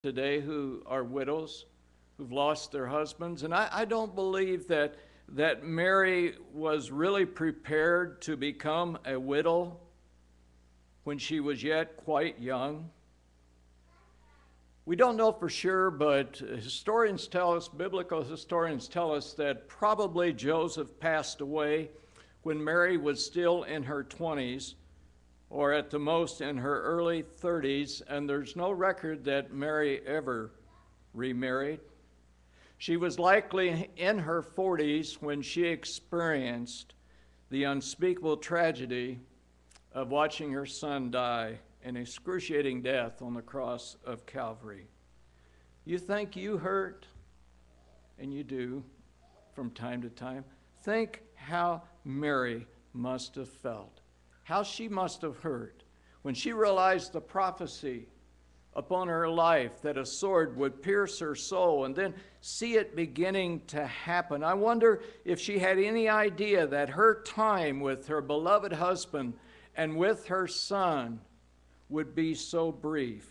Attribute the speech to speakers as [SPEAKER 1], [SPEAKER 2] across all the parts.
[SPEAKER 1] today who are widows, who've lost their husbands. And I don't believe that Mary was really prepared to become a widow when she was yet quite young. We don't know for sure, but historians tell us, biblical historians tell us, that probably Joseph passed away when Mary was still in her 20s, or at the most in her early 30s, and there's no record that Mary ever remarried. She was likely in her 40s when she experienced the unspeakable tragedy of watching her son die an excruciating death on the cross of Calvary. You think you hurt, and you do from time to time. Think how Mary must have felt, how she must have hurt when she realized the prophecy upon her life that a sword would pierce her soul, and then see it beginning to happen. I wonder if she had any idea that her time with her beloved husband and with her son would be so brief.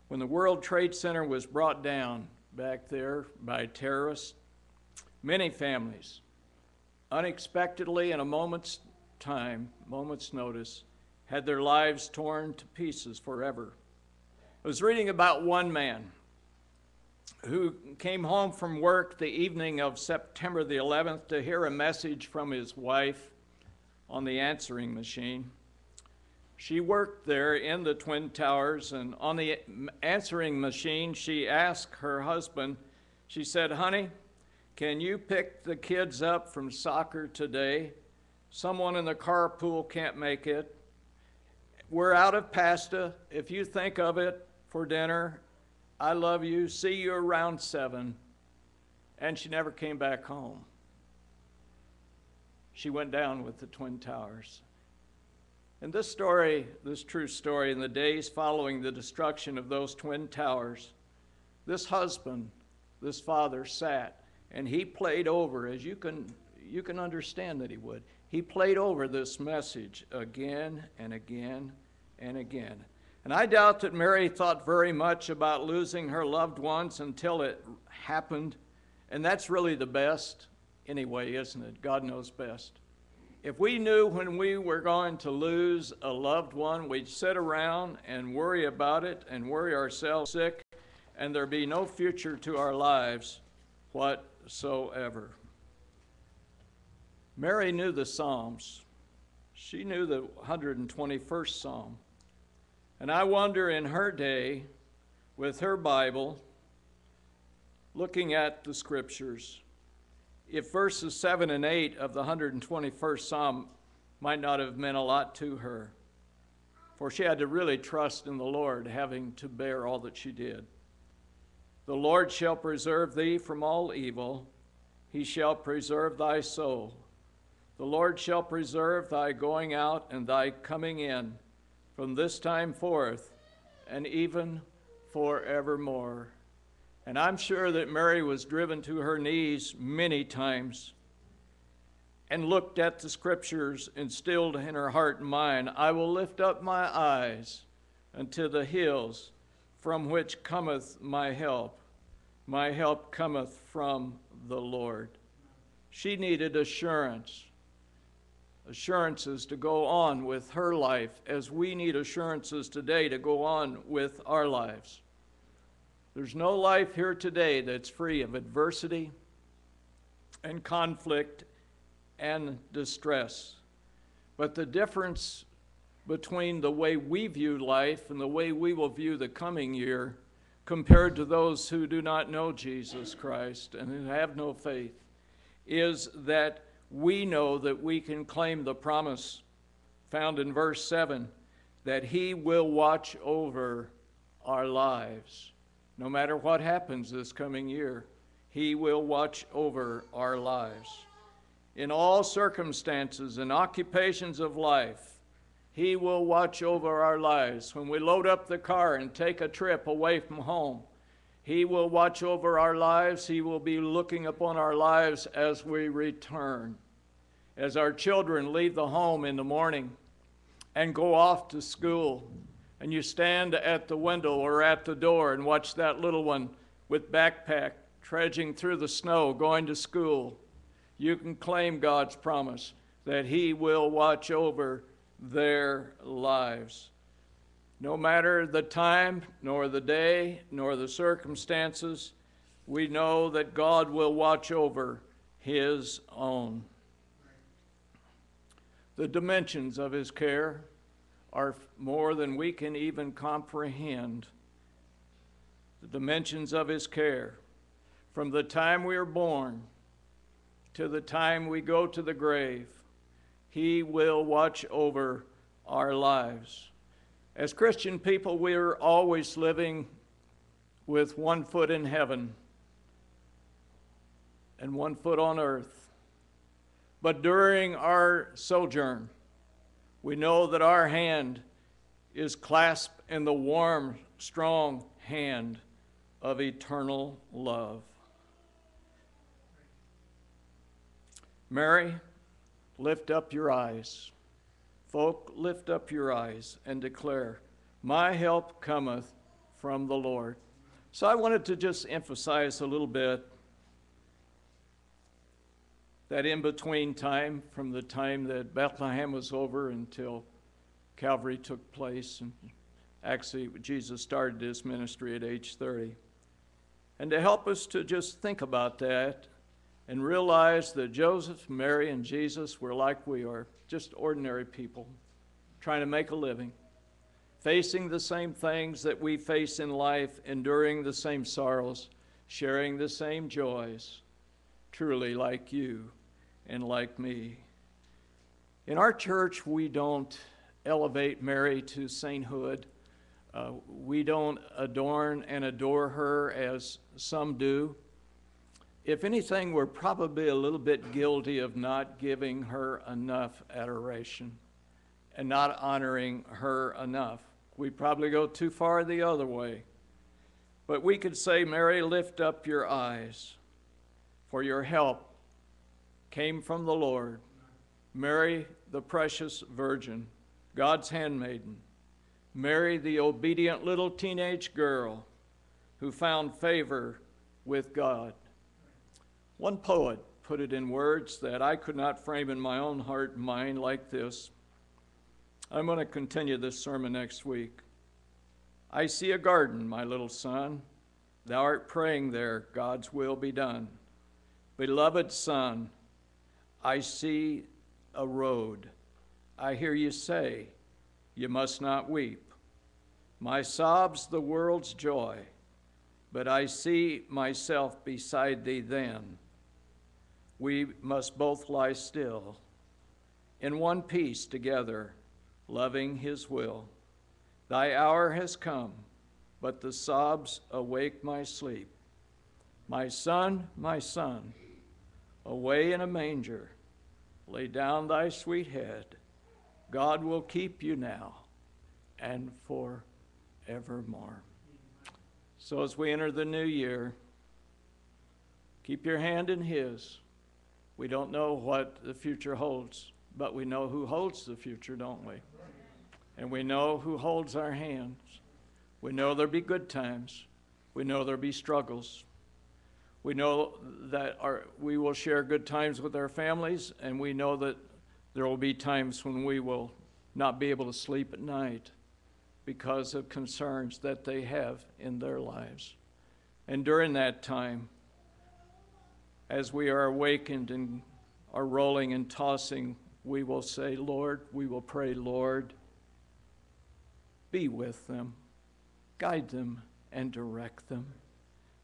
[SPEAKER 1] When the World Trade Center was brought down back there by terrorists, many families, unexpectedly in a moment's time, moment's notice, had their lives torn to pieces forever. I was reading about one man who came home from work the evening of September the 11th to hear a message from his wife on the answering machine. She worked there in the Twin Towers, and on the answering machine, she asked her husband, she said, "Honey, can you pick the kids up from soccer today? Someone in the carpool can't make it. We're out of pasta. If you think of it for dinner, I love you. See you around 7. And she never came back home. She went down with the Twin Towers. And this story, this true story, in the days following the destruction of those Twin Towers, this husband, this father sat, and he played over, as you can understand that he would. He played over this message again and again and again. And I doubt that Mary thought very much about losing her loved ones until it happened. And that's really the best anyway, isn't it? God knows best. If we knew when we were going to lose a loved one, we'd sit around and worry about it and worry ourselves sick, and there'd be no future to our lives whatsoever. Mary knew the Psalms. She knew the 121st Psalm. And I wonder, in her day, with her Bible, looking at the scriptures, if verses 7 and 8 of the 121st Psalm might not have meant a lot to her. For she had to really trust in the Lord, having to bear all that she did. The Lord shall preserve thee from all evil. He shall preserve thy soul. The Lord shall preserve thy going out and thy coming in from this time forth and even forevermore. And I'm sure that Mary was driven to her knees many times and looked at the scriptures instilled in her heart and mind. I will lift up my eyes unto the hills from which cometh my help. My help cometh from the Lord. She needed assurances to go on with her life, as we need assurances today to go on with our lives. There's no life here today that's free of adversity and conflict and distress. But the difference between the way we view life and the way we will view the coming year compared to those who do not know Jesus Christ and who have no faith is that we know that we can claim the promise found in verse 7 that He will watch over our lives. No matter what happens this coming year, He will watch over our lives. In all circumstances and occupations of life, He will watch over our lives. When we load up the car and take a trip away from home, He will watch over our lives. He will be looking upon our lives as we return. As our children leave the home in the morning and go off to school, and you stand at the window or at the door and watch that little one with backpack trudging through the snow going to school, you can claim God's promise that He will watch over their lives. No matter the time, nor the day, nor the circumstances, we know that God will watch over His own. The dimensions of His care are more than we can even comprehend. The dimensions of His care, from the time we are born to the time we go to the grave, He will watch over our lives. As Christian people, we are always living with one foot in heaven and one foot on earth. But during our sojourn, we know that our hand is clasped in the warm, strong hand of eternal love. Mary, lift up your eyes. Folk, lift up your eyes and declare, my help cometh from the Lord. So I wanted to just emphasize a little bit that in-between time, from the time that Bethlehem was over until Calvary took place, and actually Jesus started his ministry at age 30. And to help us to just think about that and realize that Joseph, Mary, and Jesus were like we are, just ordinary people trying to make a living, facing the same things that we face in life, enduring the same sorrows, sharing the same joys, truly like you and like me. In our church, we don't elevate Mary to sainthood. We don't adorn and adore her as some do. If anything, we're probably a little bit guilty of not giving her enough adoration and not honoring her enough. We probably go too far the other way. But we could say, Mary, lift up your eyes, for your help came from the Lord. Mary, the precious virgin, God's handmaiden. Mary, the obedient little teenage girl who found favor with God. One poet put it in words that I could not frame in my own heart and mind like this. I'm going to continue this sermon next week. I see a garden, my little son. Thou art praying there, God's will be done. Beloved son, I see a road. I hear you say, you must not weep. My sobs the world's joy, but I see myself beside thee then. We must both lie still, in one piece together, loving his will. Thy hour has come, but the sobs awake my sleep. My son, away in a manger, lay down thy sweet head. God will keep you now and forevermore. So as we enter the new year, keep your hand in his. We don't know what the future holds, but we know who holds the future, don't we? And we know who holds our hands. We know there'll be good times. We know there'll be struggles. We know that we will share good times with our families, and we know that there will be times when we will not be able to sleep at night because of concerns that they have in their lives. And during that time, as we are awakened and are rolling and tossing, we will say, Lord, we will pray, Lord, be with them, guide them, and direct them.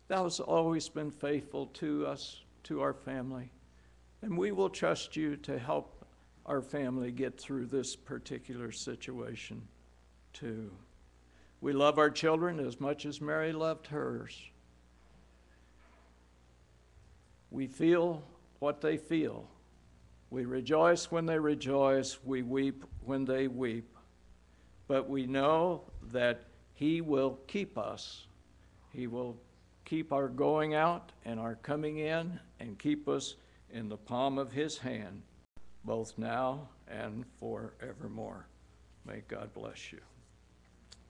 [SPEAKER 1] Thou hast always been faithful to us, to our family, and we will trust you to help our family get through this particular situation too. We love our children as much as Mary loved hers. We feel what they feel. We rejoice when they rejoice. We weep when they weep. But we know that he will keep us. He will keep our going out and our coming in and keep us in the palm of his hand, both now and forevermore. May God bless you.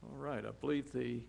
[SPEAKER 1] All right, I believe the